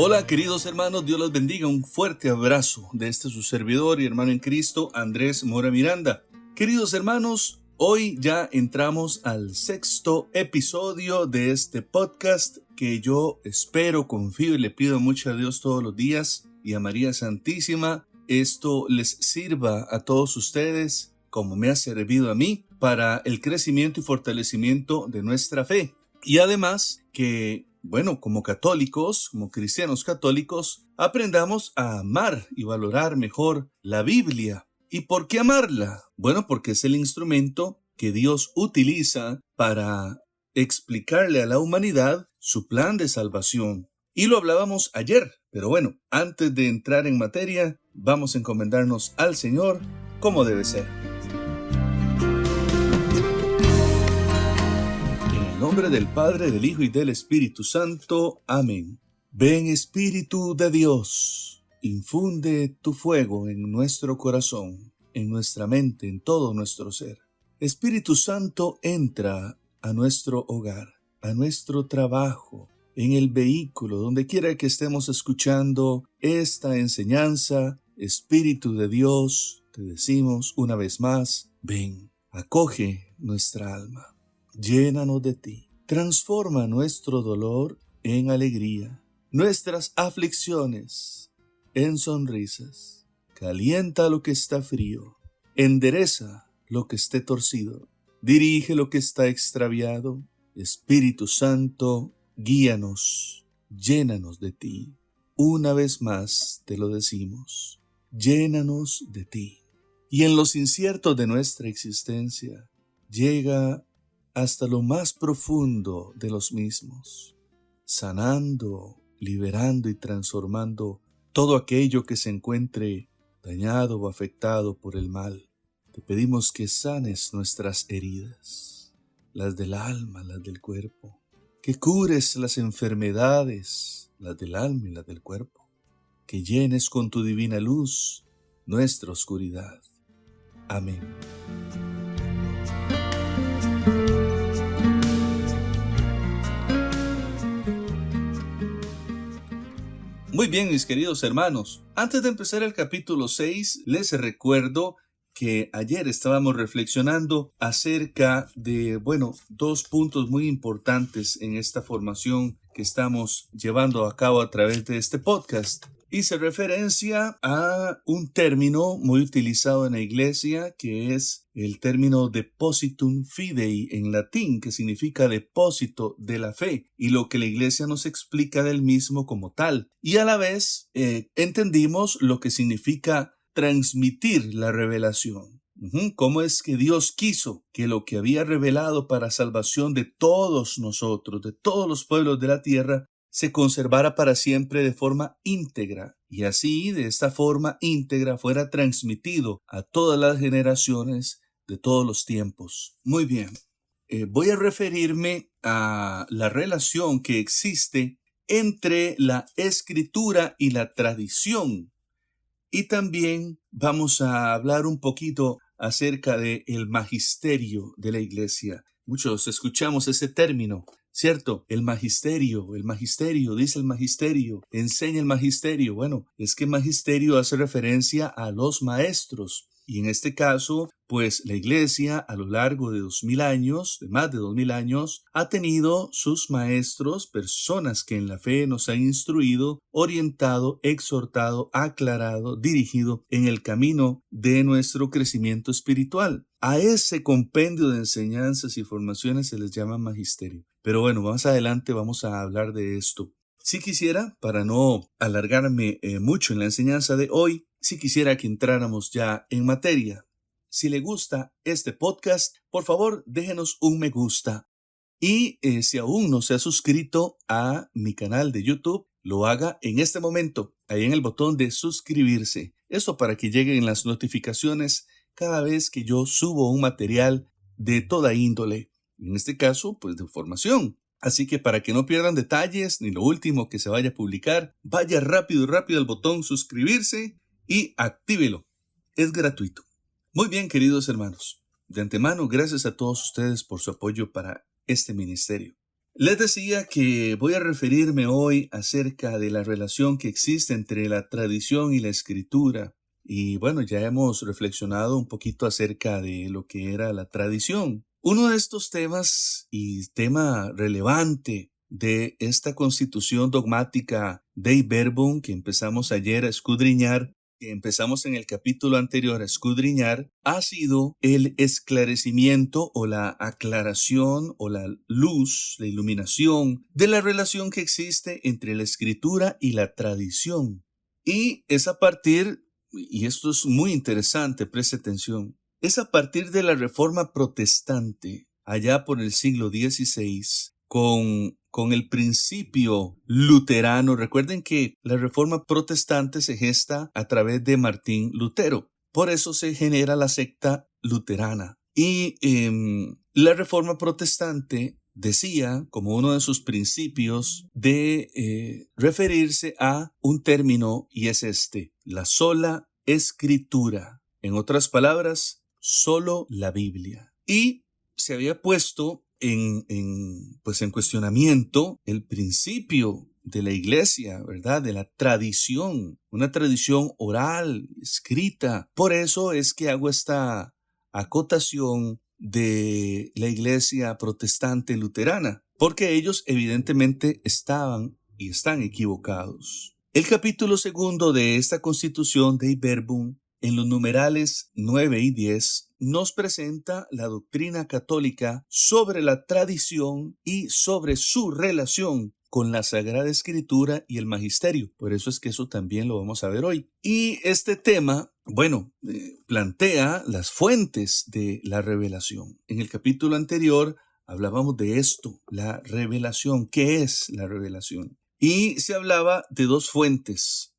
Hola queridos hermanos, Dios los bendiga, un fuerte abrazo de su servidor y hermano en Cristo, Andrés Mora Miranda. Queridos hermanos, hoy ya entramos al 6º episodio de este podcast que yo espero, confío y le pido mucho a Dios todos los días y a María Santísima, esto les sirva a todos ustedes como me ha servido a mí para el crecimiento y fortalecimiento de nuestra fe. Y además que como católicos, como cristianos católicos, aprendamos a amar y valorar mejor la Biblia. ¿Y por qué amarla? Bueno, porque es el instrumento que Dios utiliza para explicarle a la humanidad su plan de salvación. Y lo hablábamos ayer, pero antes de entrar en materia, vamos a encomendarnos al Señor como debe ser. En nombre del Padre, del Hijo y del Espíritu Santo. Amén. Ven Espíritu de Dios, infunde tu fuego en nuestro corazón, en nuestra mente, en todo nuestro ser. Espíritu Santo, entra a nuestro hogar, a nuestro trabajo, en el vehículo, donde quiera que estemos escuchando esta enseñanza. Espíritu de Dios, te decimos una vez más, ven, acoge nuestra alma. Llénanos de ti, transforma nuestro dolor en alegría, nuestras aflicciones en sonrisas, calienta lo que está frío, endereza lo que esté torcido, dirige lo que está extraviado. Espíritu Santo, guíanos, llénanos de ti. Una vez más te lo decimos, llénanos de ti. Y en los inciertos de nuestra existencia, llega hasta lo más profundo de los mismos, sanando, liberando y transformando todo aquello que se encuentre dañado o afectado por el mal. Te pedimos que sanes nuestras heridas, las del alma, las del cuerpo, que cures las enfermedades, las del alma y las del cuerpo, que llenes con tu divina luz nuestra oscuridad. Amén. Muy bien, mis queridos hermanos, antes de empezar el capítulo 6, les recuerdo que ayer estábamos reflexionando acerca de, dos puntos muy importantes en esta formación que estamos llevando a cabo a través de este podcast. Hice referencia a un término muy utilizado en la iglesia, que es el término depositum fidei en latín, que significa depósito de la fe, y lo que la iglesia nos explica del mismo como tal. Y a la vez entendimos lo que significa transmitir la revelación. ¿Cómo es que Dios quiso que lo que había revelado para salvación de todos nosotros, de todos los pueblos de la tierra, se conservara para siempre de forma íntegra, y así de esta forma íntegra fuera transmitido a todas las generaciones de todos los tiempos? Muy bien, voy a referirme a la relación que existe entre la escritura y la tradición, y también vamos a hablar un poquito acerca del magisterio de la iglesia. Muchos escuchamos ese término, ¿cierto? El magisterio, dice el magisterio, enseña el magisterio. Bueno, es que magisterio hace referencia a los maestros. Y en este caso, pues la iglesia a lo largo de 2000 años, de más de 2000 años, ha tenido sus maestros, personas que en la fe nos han instruido, orientado, exhortado, aclarado, dirigido en el camino de nuestro crecimiento espiritual. A ese compendio de enseñanzas y formaciones se les llama magisterio. Pero más adelante vamos a hablar de esto. Si quisiera, para no alargarme mucho en la enseñanza de hoy, si quisiera que entráramos ya en materia. Si le gusta este podcast, por favor, déjenos un me gusta. Y si aún no se ha suscrito a mi canal de YouTube, lo haga en este momento, ahí en el botón de suscribirse. Eso para que lleguen las notificaciones cada vez que yo subo un material de toda índole. En este caso, pues de formación. Así que para que no pierdan detalles ni lo último que se vaya a publicar, vaya rápido al botón suscribirse y actívelo. Es gratuito. Muy bien, queridos hermanos. De antemano, gracias a todos ustedes por su apoyo para este ministerio. Les decía que voy a referirme hoy acerca de la relación que existe entre la tradición y la escritura. Y bueno, ya hemos reflexionado un poquito acerca de lo que era la tradición. Uno de estos temas y tema relevante de esta constitución dogmática Dei Verbum que empezamos ayer a escudriñar, que empezamos en el capítulo anterior a escudriñar, ha sido el esclarecimiento o la aclaración o la luz, la iluminación de la relación que existe entre la escritura y la tradición. Y es a partir, y esto es muy interesante, preste atención, es a partir de la Reforma Protestante, allá por el siglo XVI, con el principio luterano. Recuerden que la Reforma Protestante se gesta a través de Martín Lutero. Por eso se genera la secta luterana. Y la Reforma Protestante decía, como uno de sus principios, de referirse a un término, y es la sola escritura. En otras palabras, solo la Biblia. Y se había puesto en cuestionamiento el principio de la iglesia, ¿verdad? De la tradición, una tradición oral, escrita. Por eso es que hago esta acotación de la iglesia protestante luterana, porque ellos evidentemente estaban y están equivocados. El capítulo 2 de esta constitución Dei Verbum, en los numerales 9 y 10, nos presenta la doctrina católica sobre la tradición y sobre su relación con la Sagrada Escritura y el Magisterio. Por eso es que eso también lo vamos a ver hoy. Y este tema, plantea las fuentes de la revelación. En el capítulo anterior hablábamos de esto, la revelación. ¿Qué es la revelación? Y se hablaba de dos fuentes.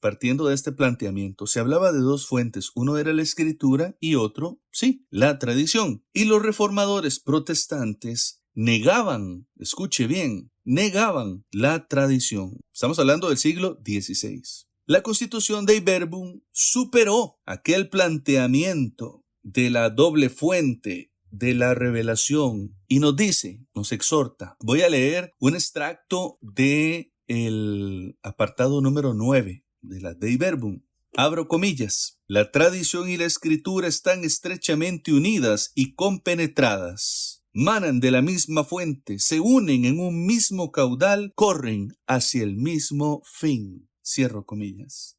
Partiendo de este planteamiento, se hablaba de dos fuentes. Uno era la escritura y otro, la tradición. Y los reformadores protestantes negaban, escuche bien, negaban la tradición. Estamos hablando del siglo XVI. La constitución Dei Verbum superó aquel planteamiento de la doble fuente de la revelación y nos dice, nos exhorta. Voy a leer un extracto de el apartado número 9 de la Dei Verbum. Abro comillas. La tradición y la escritura están estrechamente unidas y compenetradas. Manan de la misma fuente, se unen en un mismo caudal, corren hacia el mismo fin. Cierro comillas.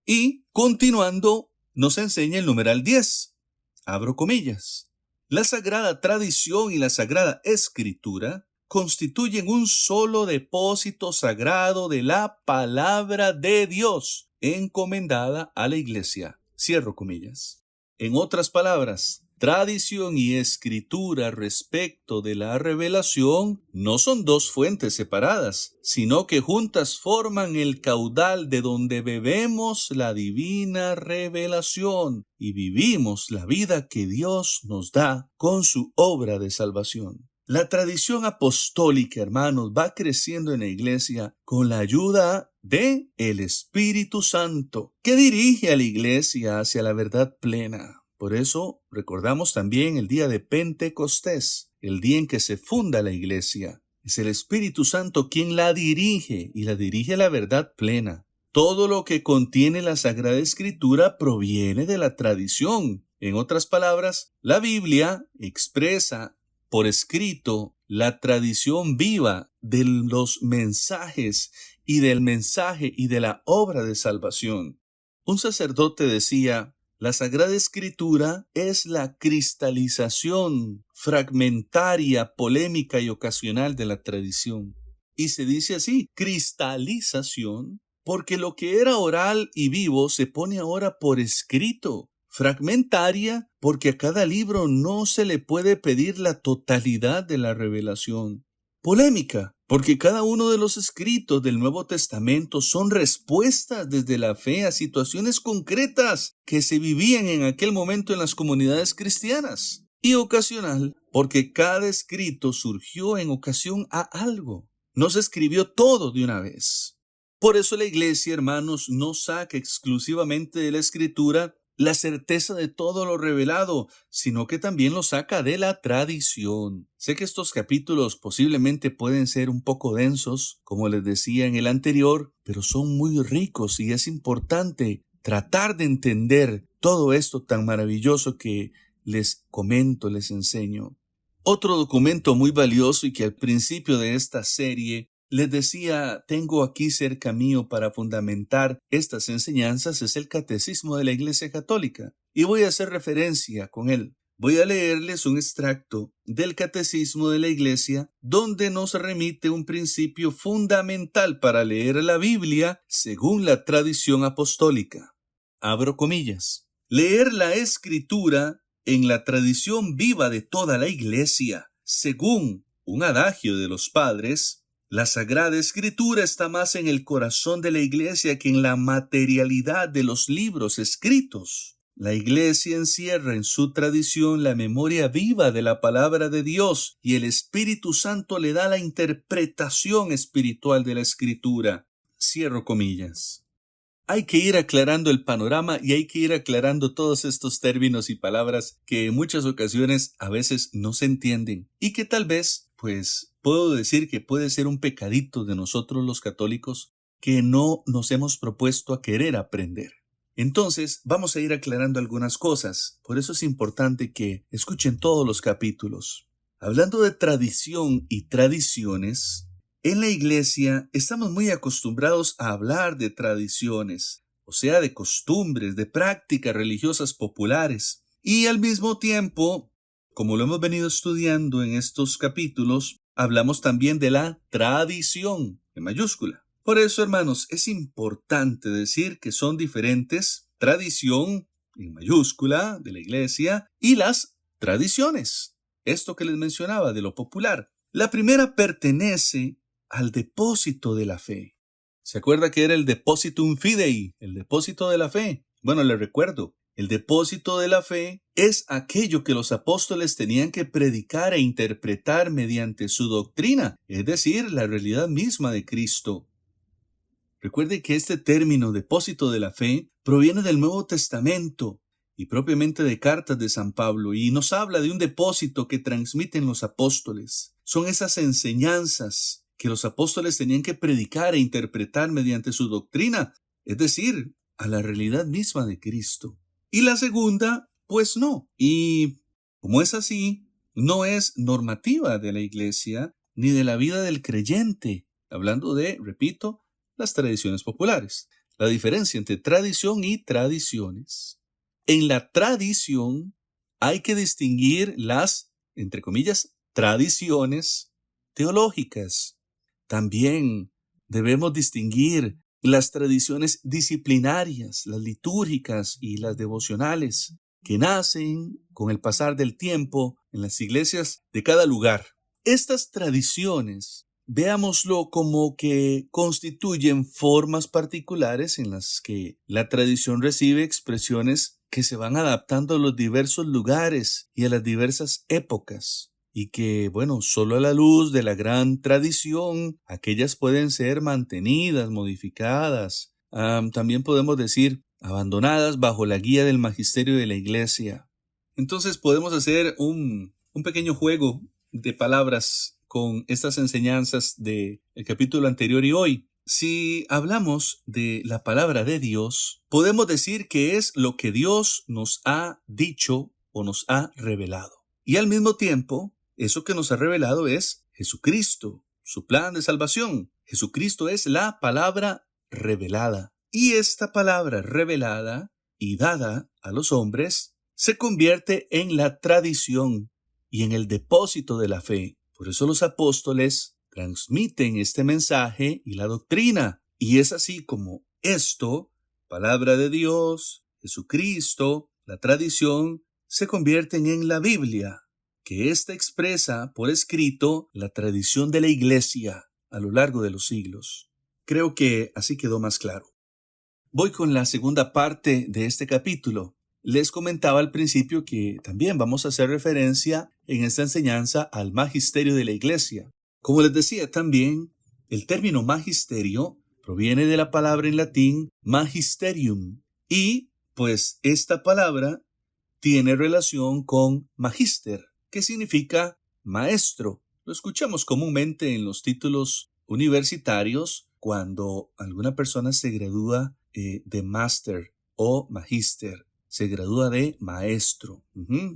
Y continuando, nos enseña el numeral 10. Abro comillas. La sagrada tradición y la sagrada escritura constituyen un solo depósito sagrado de la palabra de Dios encomendada a la iglesia. Cierro comillas. En otras palabras, tradición y escritura respecto de la revelación no son dos fuentes separadas, sino que juntas forman el caudal de donde bebemos la divina revelación y vivimos la vida que Dios nos da con su obra de salvación. La tradición apostólica, hermanos, va creciendo en la iglesia con la ayuda de el Espíritu Santo, que dirige a la iglesia hacia la verdad plena. Por eso recordamos también el día de Pentecostés, el día en que se funda la iglesia. Es el Espíritu Santo quien la dirige y la dirige a la verdad plena. Todo lo que contiene la Sagrada Escritura proviene de la tradición. En otras palabras, la Biblia expresa por escrito la tradición viva de los mensajes y del mensaje y de la obra de salvación. Un sacerdote decía, la Sagrada Escritura es la cristalización fragmentaria, polémica y ocasional de la tradición. Y se dice así, cristalización, porque lo que era oral y vivo se pone ahora por escrito. Fragmentaria, porque a cada libro no se le puede pedir la totalidad de la revelación. Polémica, porque cada uno de los escritos del Nuevo Testamento son respuestas desde la fe a situaciones concretas que se vivían en aquel momento en las comunidades cristianas. Y ocasional, porque cada escrito surgió en ocasión a algo. No se escribió todo de una vez. Por eso la iglesia, hermanos, no saca exclusivamente de la escritura la certeza de todo lo revelado, sino que también lo saca de la tradición. Sé que estos capítulos posiblemente pueden ser un poco densos, como les decía en el anterior, pero son muy ricos y es importante tratar de entender todo esto tan maravilloso que les comento, les enseño. Otro documento muy valioso y que al principio de esta serie les decía, tengo aquí cerca mío para fundamentar estas enseñanzas, es el Catecismo de la Iglesia Católica. Y voy a hacer referencia con él. Voy a leerles un extracto del Catecismo de la Iglesia donde nos remite un principio fundamental para leer la Biblia según la tradición apostólica. Abro comillas. Leer la Escritura en la tradición viva de toda la Iglesia, según un adagio de los padres. La Sagrada Escritura está más en el corazón de la Iglesia que en la materialidad de los libros escritos. La Iglesia encierra en su tradición la memoria viva de la palabra de Dios y el Espíritu Santo le da la interpretación espiritual de la Escritura. Cierro comillas. Hay que ir aclarando el panorama y hay que ir aclarando todos estos términos y palabras que en muchas ocasiones a veces no se entienden y que tal vez, puedo decir que puede ser un pecadito de nosotros los católicos que no nos hemos propuesto a querer aprender. Entonces, vamos a ir aclarando algunas cosas. Por eso es importante que escuchen todos los capítulos. Hablando de tradición y tradiciones, en la Iglesia estamos muy acostumbrados a hablar de tradiciones, o sea, de costumbres, de prácticas religiosas populares. Y al mismo tiempo, como lo hemos venido estudiando en estos capítulos, hablamos también de la tradición, en mayúscula. Por eso, hermanos, es importante decir que son diferentes tradición, en mayúscula, de la Iglesia, y las tradiciones. Esto que les mencionaba de lo popular. La primera pertenece al depósito de la fe. ¿Se acuerda que era el depositum fidei, el depósito de la fe? Bueno, le recuerdo, el depósito de la fe es aquello que los apóstoles tenían que predicar e interpretar mediante su doctrina, es decir, la realidad misma de Cristo. Recuerde que este término depósito de la fe proviene del Nuevo Testamento y propiamente de cartas de San Pablo y nos habla de un depósito que transmiten los apóstoles. Son esas enseñanzas que los apóstoles tenían que predicar e interpretar mediante su doctrina, es decir, a la realidad misma de Cristo. Y la segunda, pues no. Y como es así, no es normativa de la Iglesia ni de la vida del creyente, hablando de, repito, las tradiciones populares. La diferencia entre tradición y tradiciones. En la tradición hay que distinguir las, entre comillas, tradiciones teológicas. También debemos distinguir las tradiciones disciplinarias, las litúrgicas y las devocionales, que nacen con el pasar del tiempo en las iglesias de cada lugar. Estas tradiciones, veámoslo como que constituyen formas particulares en las que la tradición recibe expresiones que se van adaptando a los diversos lugares y a las diversas épocas. Y que, solo a la luz de la gran tradición, aquellas pueden ser mantenidas, modificadas. También podemos decir, abandonadas bajo la guía del magisterio de la Iglesia. Entonces podemos hacer un pequeño juego de palabras con estas enseñanzas del capítulo anterior y hoy. Si hablamos de la palabra de Dios, podemos decir que es lo que Dios nos ha dicho o nos ha revelado. Y al mismo tiempo, eso que nos ha revelado es Jesucristo, su plan de salvación. Jesucristo es la palabra revelada. Y esta palabra revelada y dada a los hombres se convierte en la tradición y en el depósito de la fe. Por eso los apóstoles transmiten este mensaje y la doctrina. Y es así como esto, palabra de Dios, Jesucristo, la tradición, se convierten en la Biblia, que ésta expresa por escrito la tradición de la Iglesia a lo largo de los siglos. Creo que así quedó más claro. Voy con la segunda parte de este capítulo. Les comentaba al principio que también vamos a hacer referencia en esta enseñanza al magisterio de la Iglesia. Como les decía también, el término magisterio proviene de la palabra en latín magisterium y Pues esta palabra tiene relación con magíster, que significa maestro. Lo escuchamos comúnmente en los títulos universitarios cuando alguna persona se gradúa de máster o magíster. Se gradúa de maestro.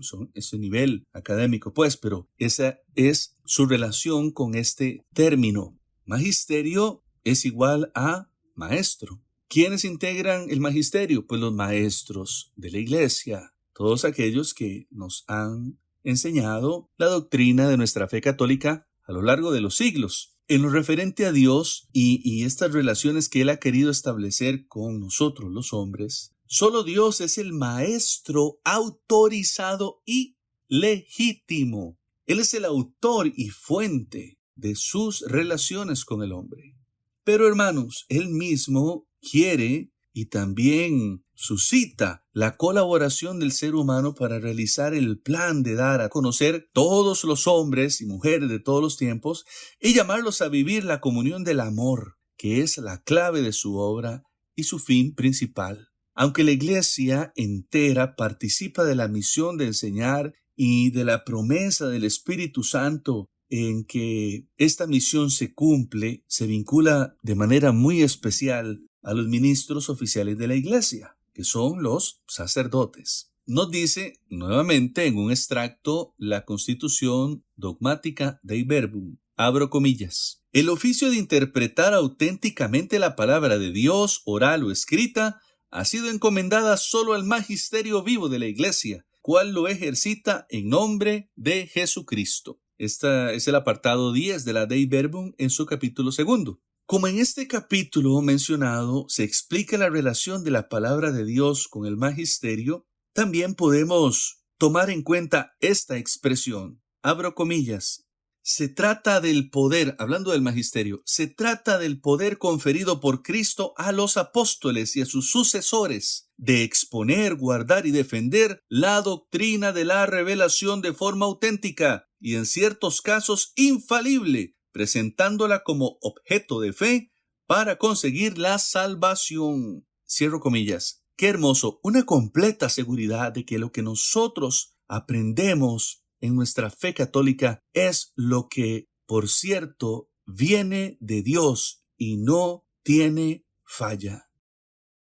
Son ese nivel académico, pues, pero esa es su relación con este término. Magisterio es igual a maestro. ¿Quiénes integran el magisterio? Pues los maestros de la iglesia, todos aquellos que nos han enseñado la doctrina de nuestra fe católica a lo largo de los siglos. En lo referente a Dios y estas relaciones que Él ha querido establecer con nosotros los hombres, solo Dios es el maestro autorizado y legítimo. Él es el autor y fuente de sus relaciones con el hombre. Pero hermanos, Él mismo quiere y también suscita la colaboración del ser humano para realizar el plan de dar a conocer todos los hombres y mujeres de todos los tiempos y llamarlos a vivir la comunión del amor, que es la clave de su obra y su fin principal. Aunque la iglesia entera participa de la misión de enseñar y de la promesa del Espíritu Santo en que esta misión se cumple, se vincula de manera muy especial a los ministros oficiales de la iglesia, que son los sacerdotes. Nos dice nuevamente en un extracto la Constitución Dogmática Dei Verbum, abro comillas, el oficio de interpretar auténticamente la palabra de Dios, oral o escrita, ha sido encomendada solo al magisterio vivo de la iglesia, cual lo ejercita en nombre de Jesucristo. Este es el apartado 10 de la Dei Verbum en su capítulo 2. Como en este capítulo mencionado se explica la relación de la palabra de Dios con el magisterio, también podemos tomar en cuenta esta expresión, abro comillas, se trata del poder, hablando del magisterio, se trata del poder conferido por Cristo a los apóstoles y a sus sucesores de exponer, guardar y defender la doctrina de la revelación de forma auténtica y en ciertos casos infalible, presentándola como objeto de fe para conseguir la salvación. Cierro comillas. Qué hermoso, una completa seguridad de que lo que nosotros aprendemos en nuestra fe católica es lo que, por cierto, viene de Dios y no tiene falla.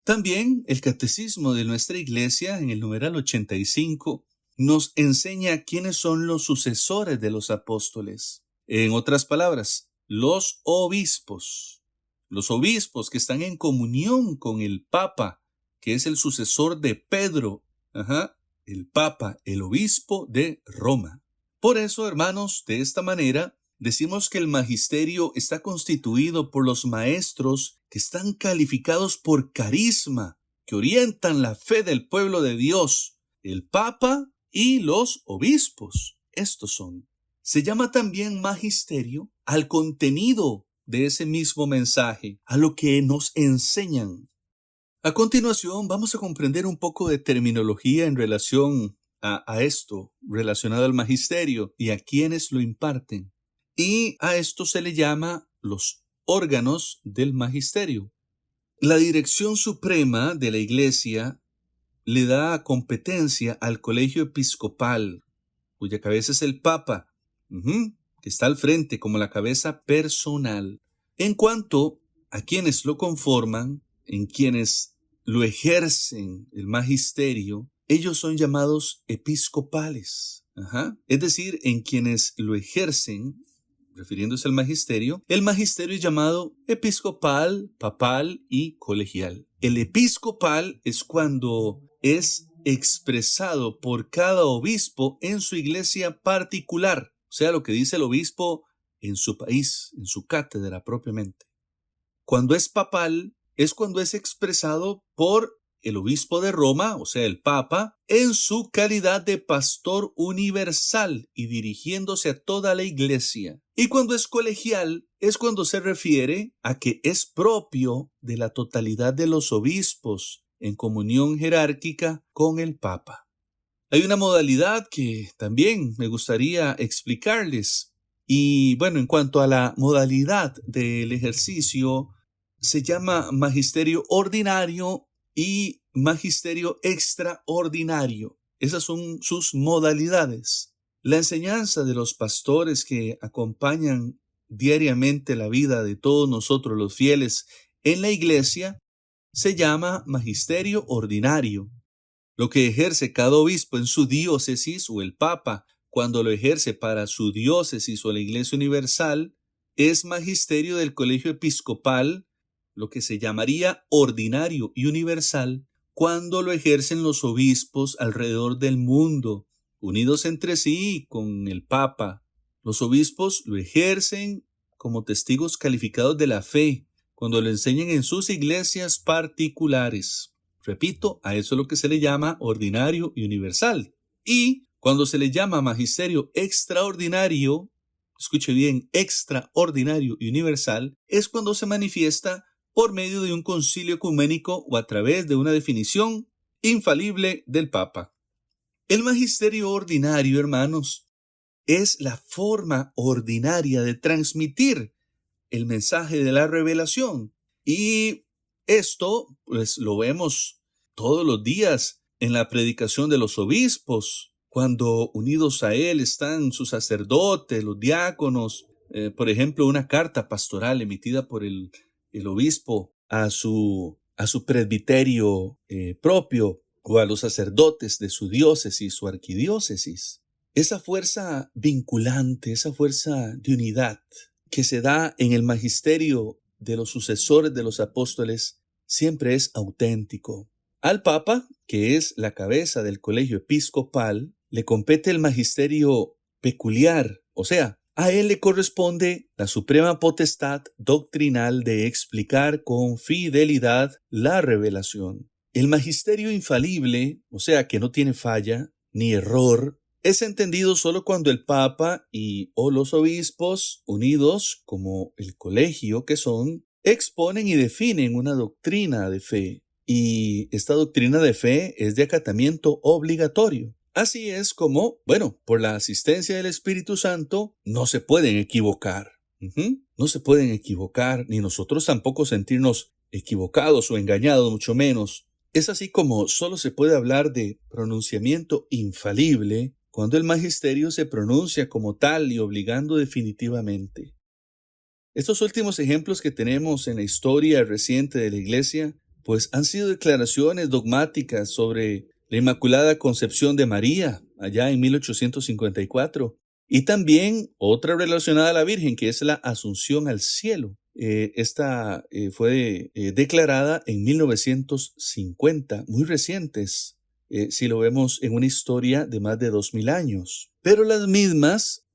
También el catecismo de nuestra iglesia, en el numeral 85, nos enseña quiénes son los sucesores de los apóstoles. En otras palabras, los obispos. Los obispos que están en comunión con el Papa, que es el sucesor de Pedro. El Papa, el obispo de Roma. Por eso, hermanos, de esta manera, decimos que el magisterio está constituido por los maestros que están calificados por carisma, que orientan la fe del pueblo de Dios, el Papa y los obispos. Estos son. Se llama también magisterio al contenido de ese mismo mensaje, a lo que nos enseñan. A continuación, vamos a comprender un poco de terminología en relación a esto, relacionado al magisterio y a quienes lo imparten. Y a esto se le llama los órganos del magisterio. La dirección suprema de la iglesia le da competencia al colegio episcopal, cuya cabeza es el Papa, que está al frente como la cabeza personal. En cuanto a quienes lo conforman, en quienes lo ejercen el magisterio, ellos son llamados episcopales. Es decir, en quienes lo ejercen, refiriéndose al magisterio, el magisterio es llamado episcopal, papal y colegial. El episcopal es cuando es expresado por cada obispo en su iglesia particular, o sea, lo que dice el obispo en su país, en su cátedra propiamente. Cuando es papal, es cuando es expresado por el obispo de Roma, o sea, el Papa, en su calidad de pastor universal y dirigiéndose a toda la iglesia. Y cuando es colegial, es cuando se refiere a que es propio de la totalidad de los obispos en comunión jerárquica con el Papa. Hay una modalidad que también me gustaría explicarles. Y bueno, en cuanto a la modalidad del ejercicio, se llama magisterio ordinario y magisterio extraordinario. Esas son sus modalidades. La enseñanza de los pastores que acompañan diariamente la vida de todos nosotros los fieles en la iglesia se llama magisterio ordinario. Lo que ejerce cada obispo en su diócesis o el papa cuando lo ejerce para su diócesis o la iglesia universal es magisterio del colegio episcopal, lo que se llamaría ordinario y universal cuando lo ejercen los obispos alrededor del mundo, unidos entre sí con el papa. Los obispos lo ejercen como testigos calificados de la fe, cuando lo enseñan en sus iglesias particulares. Repito, a eso es lo que se le llama ordinario y universal. Y cuando se le llama magisterio extraordinario, escuche bien, extraordinario y universal, es cuando se manifiesta por medio de un concilio ecuménico o a través de una definición infalible del Papa. El magisterio ordinario, hermanos, es la forma ordinaria de transmitir el mensaje de la revelación. Y esto, pues, lo vemos todos los días en la predicación de los obispos, cuando unidos a él están sus sacerdotes, los diáconos, por ejemplo, una carta pastoral emitida por el obispo a su presbiterio propio o a los sacerdotes de su diócesis o arquidiócesis. Esa fuerza vinculante, esa fuerza de unidad que se da en el magisterio de los sucesores de los apóstoles siempre es auténtico. Al Papa, que es la cabeza del colegio episcopal, le compete el magisterio peculiar, o sea, a él le corresponde la suprema potestad doctrinal de explicar con fidelidad la revelación. El magisterio infalible, o sea, que no tiene falla ni error, es entendido solo cuando el Papa y o los obispos, unidos como el colegio que son, exponen y definen una doctrina de fe. Y esta doctrina de fe es de acatamiento obligatorio. Así es como, por la asistencia del Espíritu Santo, no se pueden equivocar. No se pueden equivocar, ni nosotros tampoco sentirnos equivocados o engañados, mucho menos. Es así como solo se puede hablar de pronunciamiento infalible cuando el magisterio se pronuncia como tal y obligando definitivamente. Estos últimos ejemplos que tenemos en la historia reciente de la Iglesia, pues han sido declaraciones dogmáticas sobre la Inmaculada Concepción de María, allá en 1854, y también otra relacionada a la Virgen, que es la Asunción al Cielo. Esta fue declarada en 1950, muy recientes, si lo vemos en una historia de más de 2000 años. Pero las mismas,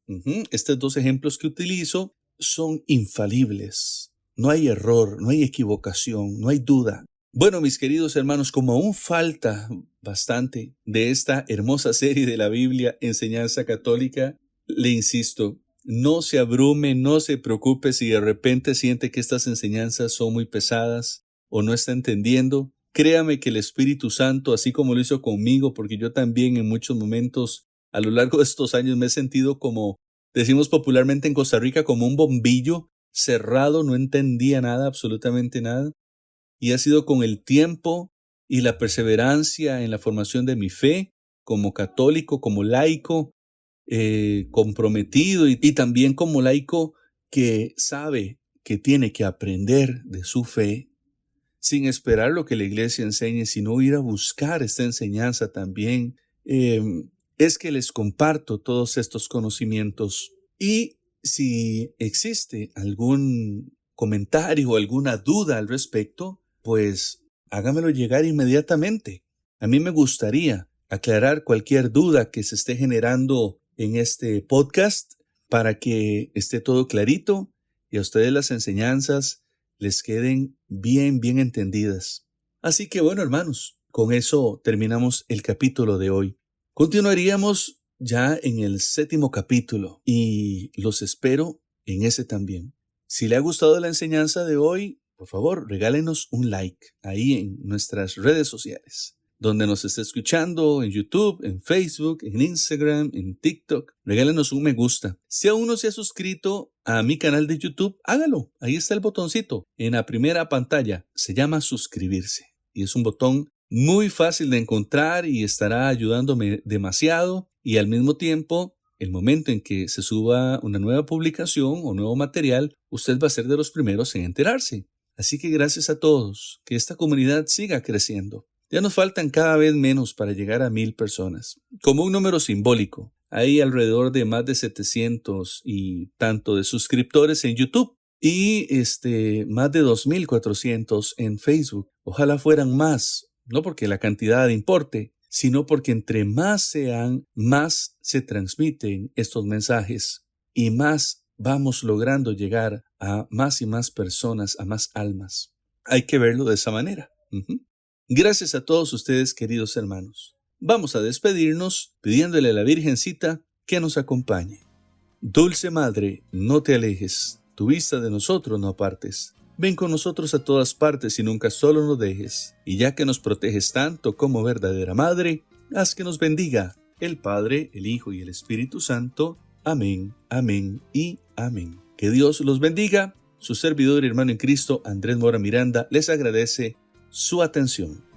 estos dos ejemplos que utilizo, son infalibles. No hay error, no hay equivocación, no hay duda. Bueno, mis queridos hermanos, como aún falta bastante de esta hermosa serie de la Biblia, Enseñanza Católica, le insisto, no se abrume, no se preocupe si de repente siente que estas enseñanzas son muy pesadas o no está entendiendo. Créame que el Espíritu Santo, así como lo hizo conmigo, porque yo también en muchos momentos a lo largo de estos años me he sentido como, decimos popularmente en Costa Rica, como un bombillo cerrado, no entendía nada, absolutamente nada. Y ha sido con el tiempo y la perseverancia en la formación de mi fe, como católico, como laico, comprometido y también como laico que sabe que tiene que aprender de su fe, sin esperar lo que la iglesia enseñe, sino ir a buscar esta enseñanza también. Es que les comparto todos estos conocimientos. Y si existe algún comentario o alguna duda al respecto, pues hágamelo llegar inmediatamente. A mí me gustaría aclarar cualquier duda que se esté generando en este podcast para que esté todo clarito y a ustedes las enseñanzas les queden bien entendidas. Así que bueno, hermanos, con eso terminamos el capítulo de hoy. Continuaríamos ya en el 7º capítulo y los espero en ese también. Si le ha gustado la enseñanza de hoy, por favor, regálenos un like ahí en nuestras redes sociales. Donde nos esté escuchando, en YouTube, en Facebook, en Instagram, en TikTok, regálenos un me gusta. Si aún no se ha suscrito a mi canal de YouTube, hágalo. Ahí está el botoncito en la primera pantalla. Se llama suscribirse. y es un botón muy fácil de encontrar y estará ayudándome demasiado. Y al mismo tiempo, el momento en que se suba una nueva publicación o nuevo material, usted va a ser de los primeros en enterarse. Así que gracias a todos, que esta comunidad siga creciendo. Ya nos faltan cada vez menos para llegar a 1000 personas. Como un número simbólico, hay alrededor de más de 700 y tanto de suscriptores en YouTube y más de 2400 en Facebook. Ojalá fueran más, no porque la cantidad importe, sino porque entre más sean, más se transmiten estos mensajes y más vamos logrando llegar a más y más personas, a más almas. Hay que verlo de esa manera. Gracias a todos ustedes, queridos hermanos. Vamos a despedirnos pidiéndole a la Virgencita que nos acompañe. Dulce Madre, no te alejes, tu vista de nosotros no apartes. Ven con nosotros a todas partes y nunca solo nos dejes. Y ya que nos proteges tanto como verdadera Madre, haz que nos bendiga el Padre, el Hijo y el Espíritu Santo. Amén, amén y amén. Que Dios los bendiga. Su servidor y hermano en Cristo, Andrés Mora Miranda, les agradece su atención.